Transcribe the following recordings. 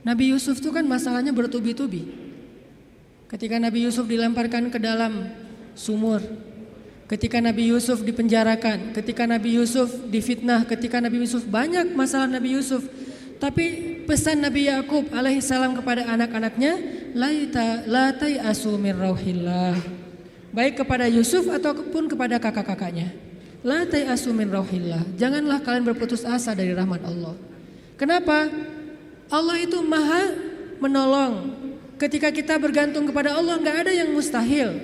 Nabi Yusuf itu kan masalahnya bertubi-tubi. Ketika Nabi Yusuf dilemparkan ke dalam sumur, ketika Nabi Yusuf dipenjarakan, ketika Nabi Yusuf difitnah, ketika Nabi Yusuf, banyak masalah Nabi Yusuf. Tapi pesan Nabi Yakub alaihissalam kepada anak-anaknya, la tai'asu min rauhillah. Baik kepada Yusuf ataupun kepada kakak-kakaknya. La tai'asu min rauhillah. Janganlah kalian berputus asa dari rahmat Allah. Kenapa? Allah itu maha menolong. Ketika kita bergantung kepada Allah, nggak ada yang mustahil.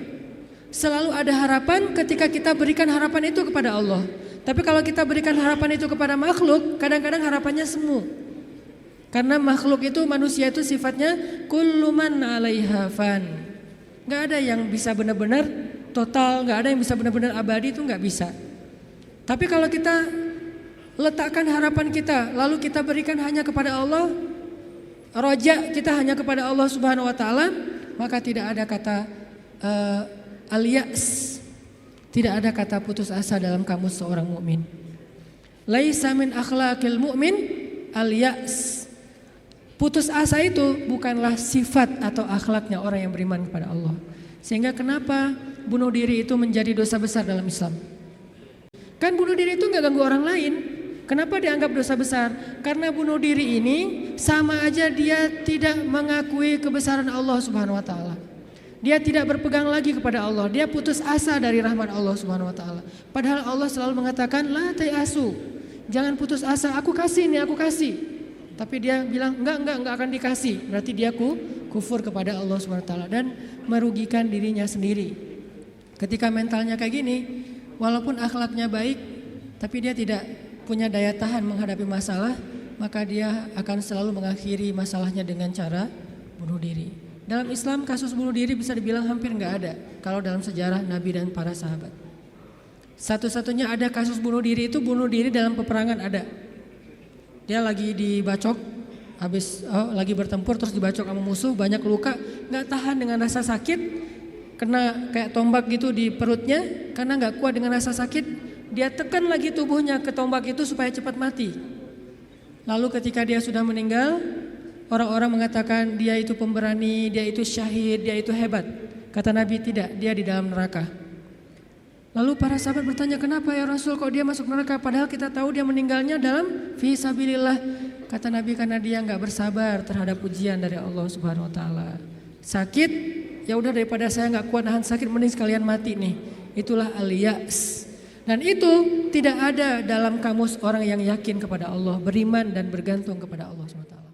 Selalu ada harapan ketika kita berikan harapan itu kepada Allah. Tapi kalau kita berikan harapan itu kepada makhluk, kadang-kadang harapannya semu. Karena makhluk itu, manusia itu sifatnya kullu man 'alaiha fan. Nggak ada yang bisa benar-benar total, nggak ada yang bisa benar-benar abadi, itu nggak bisa. Tapi kalau kita letakkan harapan kita, lalu kita berikan hanya kepada Allah, roja kita hanya kepada Allah Subhanahu wa taala, maka tidak ada kata al-ya's. Tidak ada kata putus asa dalam kamus seorang mukmin. Laisa min akhlaqil mu'min al-ya's. Putus asa itu bukanlah sifat atau akhlaknya orang yang beriman kepada Allah. Sehingga kenapa bunuh diri itu menjadi dosa besar dalam Islam? Kan bunuh diri itu nggak ganggu orang lain. Kenapa dianggap dosa besar? Karena bunuh diri ini sama aja dia tidak mengakui kebesaran Allah Subhanahu wa taala. Dia tidak berpegang lagi kepada Allah. Dia putus asa dari rahmat Allah Subhanahu wa taala. Padahal Allah selalu mengatakan la tai'asu. Jangan putus asa, aku kasih nih, aku kasih. Tapi dia bilang enggak akan dikasih. Berarti dia kufur kepada Allah Subhanahu wa taala dan merugikan dirinya sendiri. Ketika mentalnya kayak gini, walaupun akhlaknya baik, tapi dia tidak punya daya tahan menghadapi masalah, maka dia akan selalu mengakhiri masalahnya dengan cara bunuh diri. Dalam Islam kasus bunuh diri bisa dibilang hampir nggak ada kalau dalam sejarah Nabi dan para sahabat. Satu-satunya ada kasus bunuh diri itu bunuh diri dalam peperangan ada. Dia lagi dibacok, lagi bertempur terus dibacok sama musuh, banyak luka, nggak tahan dengan rasa sakit, kena kayak tombak gitu di perutnya, karena nggak kuat dengan rasa sakit. Dia tekan lagi tubuhnya ke tombak itu supaya cepat mati. Lalu ketika dia sudah meninggal, orang-orang mengatakan dia itu pemberani, dia itu syahid, dia itu hebat. Kata Nabi tidak, dia di dalam neraka. Lalu para sahabat bertanya, kenapa ya Rasul kok dia masuk neraka? Padahal kita tahu dia meninggalnya dalam fi sabilillah. Kata Nabi karena dia nggak bersabar terhadap ujian dari Allah Subhanahu wa taala. Sakit, ya udah daripada saya nggak kuat nahan sakit, mending sekalian mati nih. Itulah al-ya's. Dan itu tidak ada dalam kamus orang yang yakin kepada Allah, beriman dan bergantung kepada Allah SWT.